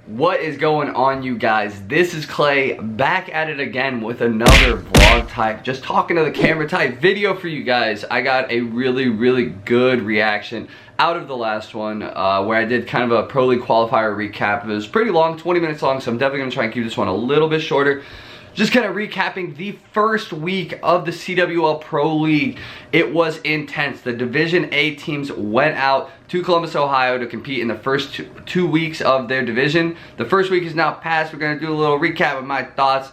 What is going on, you guys? This is Clay, back at it again with another vlog type, just talking to the camera type video for you guys. I got a really good reaction out of the last one where I did kind of a Pro League qualifier recap. It was pretty long, 20 minutes long, so I'm definitely going to try and keep this one a little bit shorter. Just kind of recapping the first week of the CWL Pro League. It was intense. The Division A teams went out to Columbus, Ohio to compete in the first two weeks of their division. The first week is now past. We're going to do a little recap of my thoughts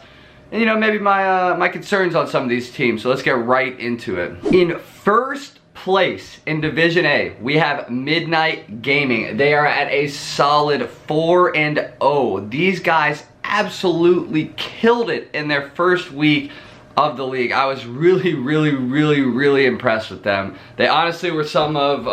and, you know, maybe my concerns on some of these teams. So let's get right into it. In first place in Division A, we have Midnight Gaming. They are at a solid 4-0. These guys absolutely killed it in their first week of the league. I was really impressed with them. They honestly were some of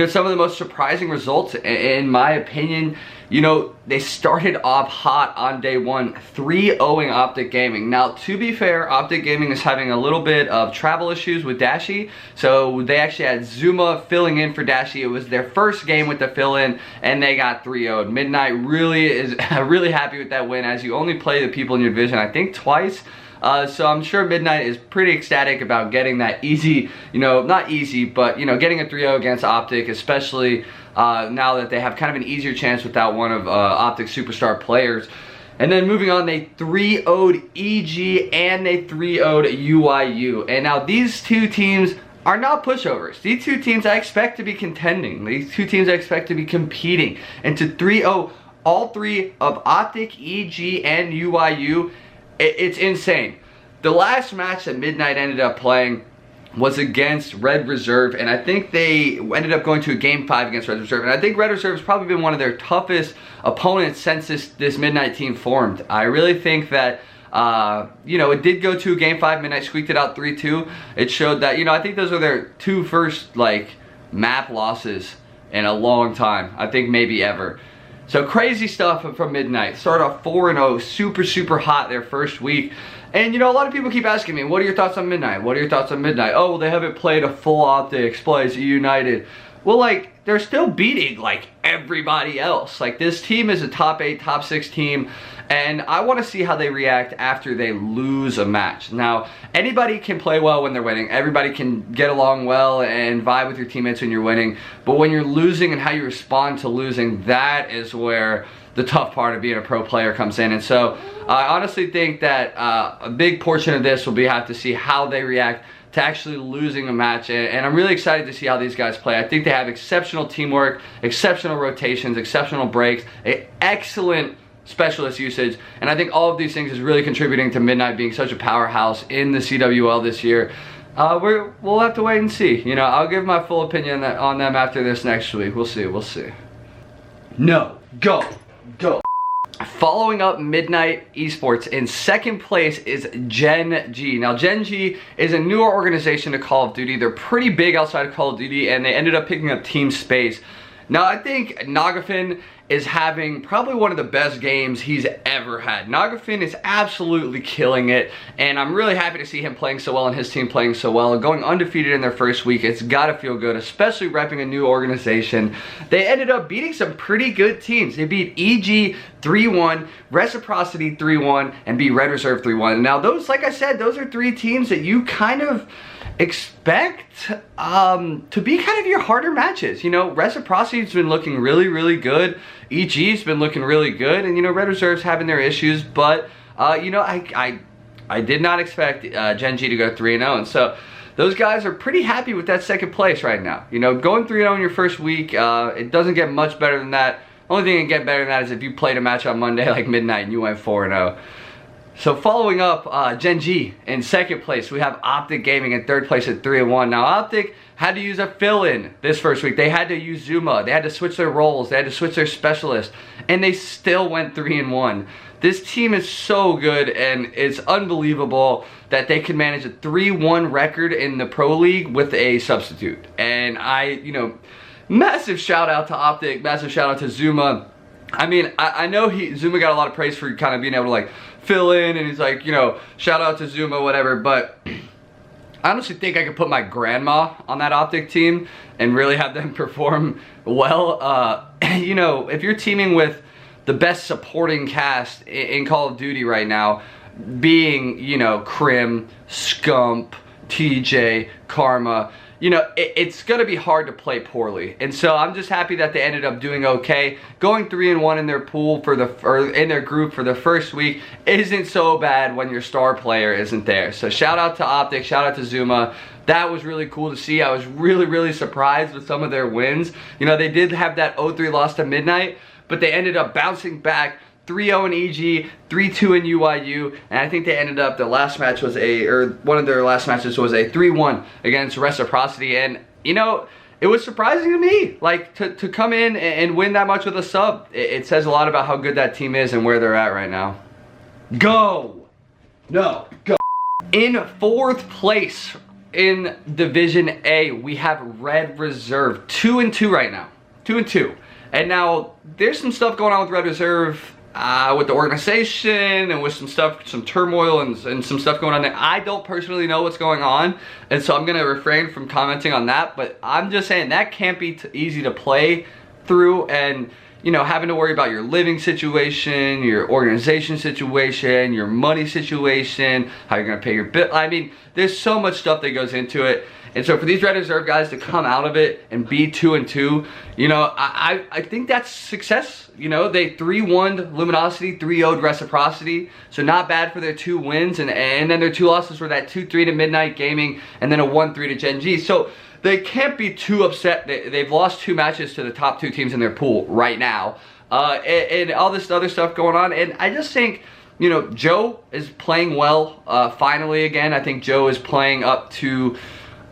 some of the most surprising results in my opinion. You know, they started off hot on day one, 3-0ing Optic Gaming. Now, to be fair, Optic Gaming is having a little bit of travel issues with Dashi, so they actually had Zuma filling in for Dashi. It was their first game with the fill-in, and they got 3-0'd. Midnight really is really happy with that win, as you only play the people in your division, I think, twice. So I'm sure Midnight is pretty ecstatic about getting that easy, not easy, but, getting a 3-0 against Optic, especially now that they have kind of an easier chance without one of Optic's superstar players. And then moving on, they 3-0'd EG and they 3-0'd UIU. And now these two teams are not pushovers. These two teams I expect to be contending. These two teams I expect to be competing. And to 3-0 all three of Optic, EG, and UIU, it's insane. The last match that Midnight ended up playing was against Ritter Reserve, and I think they ended up going to a game 5 against Ritter Reserve, and I think Ritter Reserve has probably been one of their toughest opponents since this Midnight team formed. I really think that it did go to a game 5. Midnight squeaked it out 3-2. It showed that, I think those are their two first map losses in a long time. I think maybe ever. So crazy stuff from Midnight. Started off 4-0, super hot their first week. And a lot of people keep asking me, what are your thoughts on Midnight? What are your thoughts on Midnight? Oh, well, they haven't played a full Optic, Splice, United. Well, they're still beating, everybody else. This team is a top 8, top 6 team, and I want to see how they react after they lose a match. Now, anybody can play well when they're winning. Everybody can get along well and vibe with your teammates when you're winning. But when you're losing and how you respond to losing, that is where the tough part of being a pro player comes in. And so I honestly think that a big portion of this will be have to see how they react to actually losing a match, and I'm really excited to see how these guys play. I think they have exceptional teamwork, exceptional rotations, exceptional breaks, excellent specialist usage, and I think all of these things is really contributing to Midnight being such a powerhouse in the CWL this year. We'll have to wait and see. I'll give my full opinion on them after this next week. We'll see. No, go. Following up Midnight Esports, in second place is Gen.G. Now, Gen.G is a newer organization to Call of Duty. They're pretty big outside of Call of Duty, and they ended up picking up Team Space. Now, I think Nagafin is having probably one of the best games he's ever had. Nagafin is absolutely killing it, and I'm really happy to see him playing so well and his team playing so well and going undefeated in their first week. It's gotta feel good, especially repping a new organization. They ended up beating some pretty good teams. They beat EG 3-1, Reciprocity 3-1, and beat Ritter Reserve 3-1. Now those, like I said, those are three teams that you kind of expect to be kind of your harder matches. Reciprocity's been looking really good. EG's been looking really good, and Ritter Reserve's having their issues, but I did not expect Gen.G to go 3-0, and so those guys are pretty happy with that second place right now. Going 3-0 in your first week, it doesn't get much better than that. Only thing that can get better than that is if you played a match on Monday like Midnight and you went 4-0. So following up Gen.G in second place, we have Optic Gaming in third place at 3-1. Now Optic had to use a fill-in this first week. They had to use Zuma. They had to switch their roles. They had to switch their specialist. And they still went 3-1. This team is so good, and it's unbelievable that they can manage a 3-1 record in the Pro League with a substitute. And massive shout out to Optic, massive shout out to Zuma. I mean, I know Zuma got a lot of praise for kind of being able to fill in, and he's shout out to Zuma, whatever, but I honestly think I could put my grandma on that Optic team and really have them perform well. If you're teaming with the best supporting cast in Call of Duty right now, being, you know, Crim, Scump, TJ, Karma. You know, it's going to be hard to play poorly. And so I'm just happy that they ended up doing okay. Going 3-1 in their pool or in their group for the first week isn't so bad when your star player isn't there. So shout out to Optic, shout out to Zuma. That was really cool to see. I was really surprised with some of their wins. You know, they did have that 0-3 loss to Midnight, but they ended up bouncing back 3-0 in EG, 3-2 in UIU, and I think they ended up, their last match was one of their last matches was a 3-1 against Reciprocity, and you know, it was surprising to me, like, to come in and win that much with a sub. It says a lot about how good that team is and where they're at right now. Go! No, go! In 4th place in Division A, we have Red Reserve, 2-2 right now, 2-2. And now, there's some stuff going on with Red Reserve, with the organization and with some stuff, some turmoil and some stuff going on there. I don't personally know what's going on, and so I'm going to refrain from commenting on that, but I'm just saying that can't be easy to play through, and you know, having to worry about your living situation, your organization situation, your money situation, how you're going to pay your bill. I mean, there's so much stuff that goes into it. And so for these Red Reserve guys to come out of it and be 2-2, you know, I think that's success. You know, they 3-1'd Luminosity, 3-0'd Reciprocity, so not bad for their 2 wins, and then their 2 losses were that 2-3 to Midnight Gaming and then a 1-3 to Gen.G. So they can't be too upset. They've lost 2 matches to the top 2 teams in their pool right now, and all this other stuff going on. And I just think, you know, Joe is playing well finally again. I think Joe is playing up to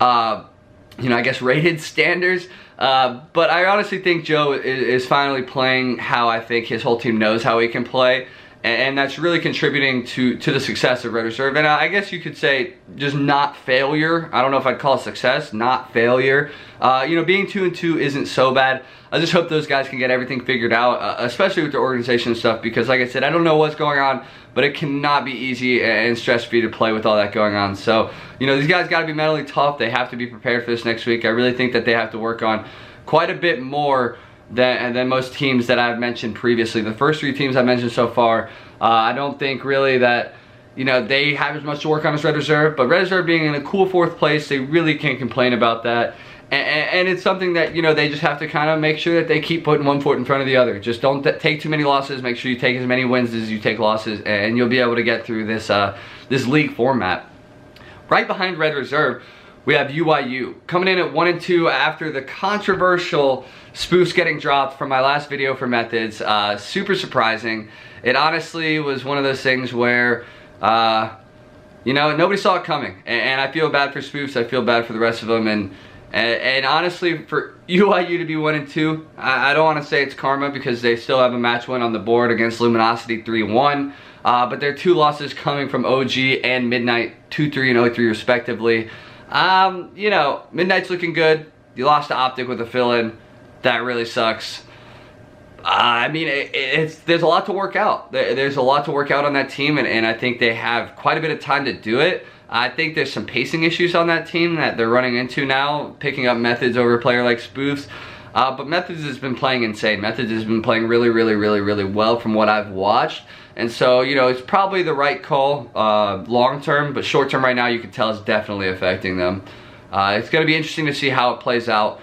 you know, I guess rated standards, but I honestly think Joe is finally playing how I think his whole team knows how he can play, and that's really contributing to the success of Red Reserve. And I guess you could say just not failure. I don't know if I'd call it success, not failure. You know, being 2-2 isn't so bad. I just hope those guys can get everything figured out, especially with their organization and stuff, because like I said, I don't know what's going on, but it cannot be easy and stress-free to play with all that going on. So, you know, these guys got to be mentally tough. They have to be prepared for this next week. I really think that they have to work on quite a bit more than most teams that I've mentioned previously. The first 3 teams I mentioned so far, I don't think really that, you know, they have as much to work on as Red Reserve, but Red Reserve being in a cool 4th place, they really can't complain about that. And it's something that, you know, they just have to kind of make sure that they keep putting one foot in front of the other. Just don't take too many losses. Make sure you take as many wins as you take losses, and you'll be able to get through this this league format. Right behind Red Reserve, we have UIU coming in at 1-2 after the controversial spoofs getting dropped from my last video for Methods. Super surprising. It honestly was one of those things where, you know, nobody saw it coming, and I feel bad for spoofs. I feel bad for the rest of them, and honestly, for UIU to be 1-2, I don't want to say it's karma, because they still have a match win on the board against Luminosity 3-1. But their 2 losses coming from OG and Midnight, 2-3 and 0-3 respectively. You know, Midnight's looking good. You lost to Optic with a fill-in. That really sucks. I mean, there's a lot to work out. There's a lot to work out on that team, and I think they have quite a bit of time to do it. I think there's some pacing issues on that team that they're running into now, picking up Methods over a player like Spoofs. But Methods has been playing insane. Methods has been playing really well from what I've watched. And so, you know, it's probably the right call long term, but short term right now you can tell it's definitely affecting them. It's going to be interesting to see how it plays out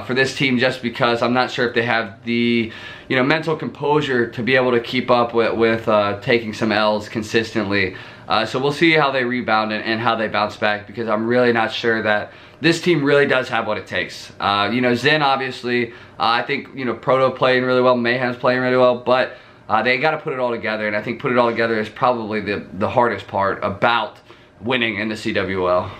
for this team, just because I'm not sure if they have the, you know, mental composure to be able to keep up with taking some L's consistently. So we'll see how they rebound and how they bounce back, because I'm really not sure that this team really does have what it takes. You know, Zen obviously, I think, you know, Proto playing really well, Mayhem's playing really well, but they got to put it all together, and I think put it all together is probably the hardest part about winning in the CWL.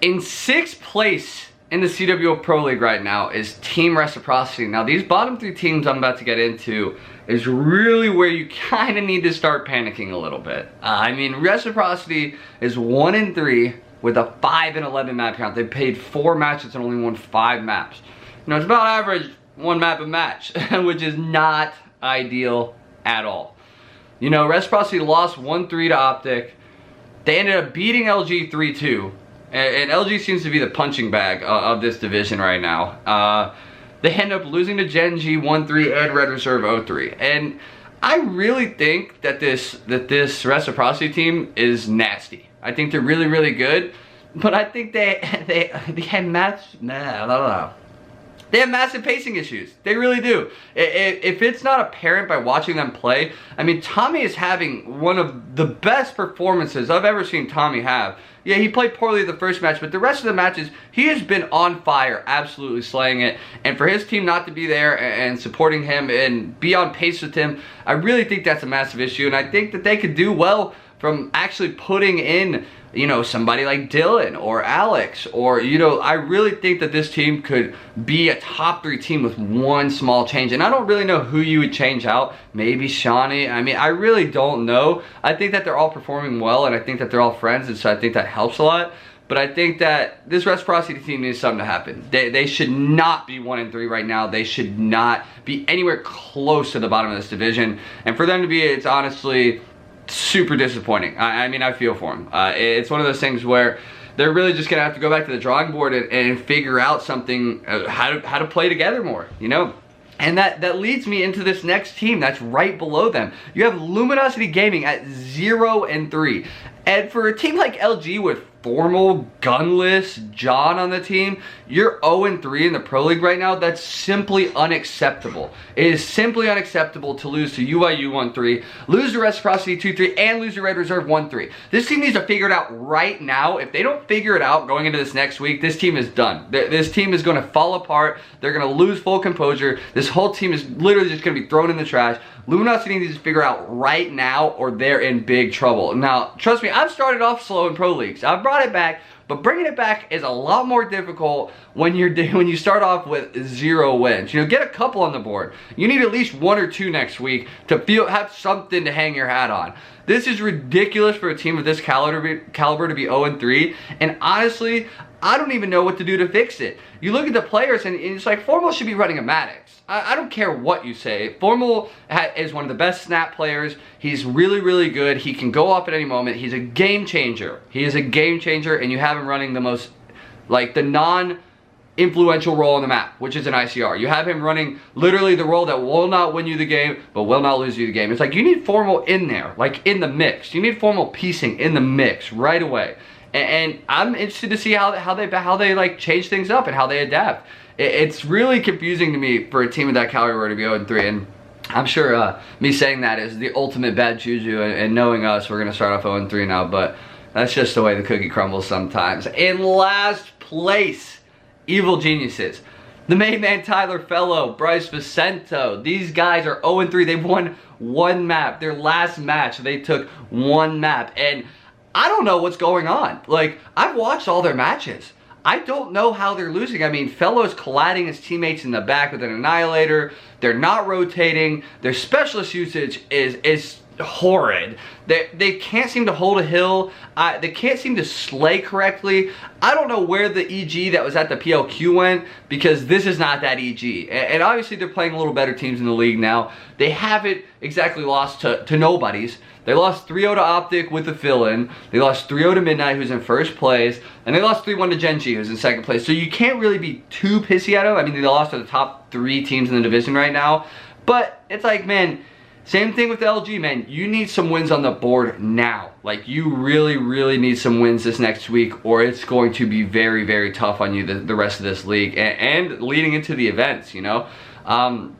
In 6th place in the CWl Pro League right now is Team Reciprocity. Now these bottom 3 teams I'm about to get into is really where you kind of need to start panicking a little bit. I mean, Reciprocity is 1-3 with a 5-11 map count. They played 4 matches and only won 5 maps. You know, it's about average 1 map a match, which is not ideal at all. You know, Reciprocity lost 1-3 to Optic. They ended up beating LG 3-2. And LG seems to be the punching bag of this division right now. They end up losing to Gen.G 1-3 and Ritter Reserve 0-3. And I really think that this Reciprocity team is nasty. I think they're really, really good, but I think they have they have massive pacing issues. They really do. If it's not apparent by watching them play, I mean, Tommy is having one of the best performances I've ever seen Tommy have. Yeah, he played poorly the first match, but the rest of the matches, he has been on fire, absolutely slaying it. And for his team not to be there and supporting him and be on pace with him, I really think that's a massive issue. And I think that they could do well from actually putting in, you know, somebody like Dylan or Alex, or, you know, I really think that this team could be a top 3 team with one small change. And I don't really know who you would change out. Maybe Shawnee. I mean, I really don't know. I think that they're all performing well, and I think that they're all friends, and so I think that helps a lot. But I think that this Reciprocity team needs something to happen. They should not be 1-3 right now. They should not be anywhere close to the bottom of this division. And for them to be, it's honestly super disappointing. I mean, I feel for them. It's one of those things where they're really just gonna have to go back to the drawing board and figure out something, how to play together more, you know. And that leads me into this next team that's right below them. You have Luminosity Gaming at 0-3. And for a team like LG with formal, gunless John on the team, you're 0-3 in the Pro League right now. That's simply unacceptable. It is simply unacceptable to lose to UIU 1-3, lose to Reciprocity 2-3, and lose to Ritter Reserve 1-3. This team needs to figure it out right now. If they don't figure it out going into this next week, this team is done. This team is going to fall apart. They're going to lose full composure. This whole team is literally just going to be thrown in the trash. Luminosity needs to figure out right now, or they're in big trouble. Now, trust me, I've started off slow in Pro Leagues. I've brought it back, but bringing it back is a lot more difficult when you start off with 0 wins. You know, get a couple on the board. You need at least 1 or 2 next week to have something to hang your hat on. This is ridiculous for a team of this caliber to be 0-3, and honestly, I don't even know what to do to fix it. You look at the players, and it's like, Formal should be running a Maddox. I don't care what you say. Formal is one of the best snap players. He's really, really good. He can go off at any moment. He's a game changer. He is a game changer, and you have him running the most, like, the non-influential role on the map, which is an ICR. You have him running literally the role that will not win you the game, but will not lose you the game. It's like, you need Formal in there, like, in the mix. You need Formal piecing in the mix right away. And I'm interested to see how they like change things up and how they adapt. It's really confusing to me for a team of that caliber to be 0-3, and I'm sure me saying that is the ultimate bad juju, and knowing us, we're gonna start off 0-3 now, but that's just the way the cookie crumbles sometimes. In last place, Evil Geniuses. The main man Tyler Fellow, Bryce Vicento, these guys are 0-3. They've won 1 map. Their last match, they took 1 map, and I don't know what's going on. Like, I've watched all their matches. I don't know how they're losing. I mean, Fellow's colliding his teammates in the back with an Annihilator. They're not rotating. Their specialist usage is horrid. They can't seem to hold a hill. They can't seem to slay correctly. I don't know where the EG that was at the PLQ went, because this is not that EG. And obviously they're playing a little better teams in the league now. They haven't exactly lost to nobodies. They lost 3-0 to Optic with the fill-in. They lost 3-0 to Midnight, who's in first place. And they lost 3-1 to Gen.G, who's in second place. So you can't really be too pissy at them. I mean, they lost to the top 3 teams in the division right now. But it's like, man, same thing with LG, man. You need some wins on the board now. Like, you really, really need some wins this next week, or it's going to be very, very tough on you the rest of this league and leading into the events, you know. I'm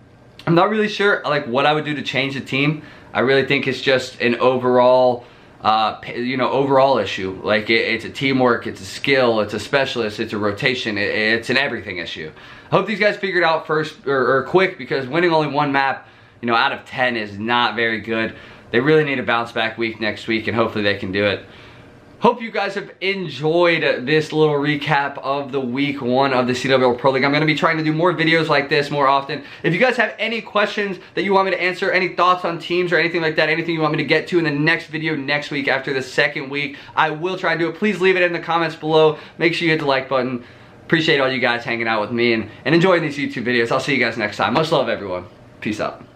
not really sure, like, what I would do to change the team. I really think it's just an overall, overall issue. Like, it's a teamwork, it's a skill, it's a specialist, it's a rotation, it's an everything issue. I hope these guys figure it out first or quick, because winning only 1 map, you know, out of 10 is not very good. They really need a bounce back week next week, and hopefully they can do it. Hope you guys have enjoyed this little recap of the week 1 of the CWl Pro League. I'm going to be trying to do more videos like this more often. If you guys have any questions that you want me to answer, any thoughts on teams or anything like that, anything you want me to get to in the next video next week after the 2nd week, I will try and do it. Please leave it in the comments below. Make sure you hit the like button. Appreciate all you guys hanging out with me and enjoying these YouTube videos. I'll see you guys next time. Much love, everyone. Peace out.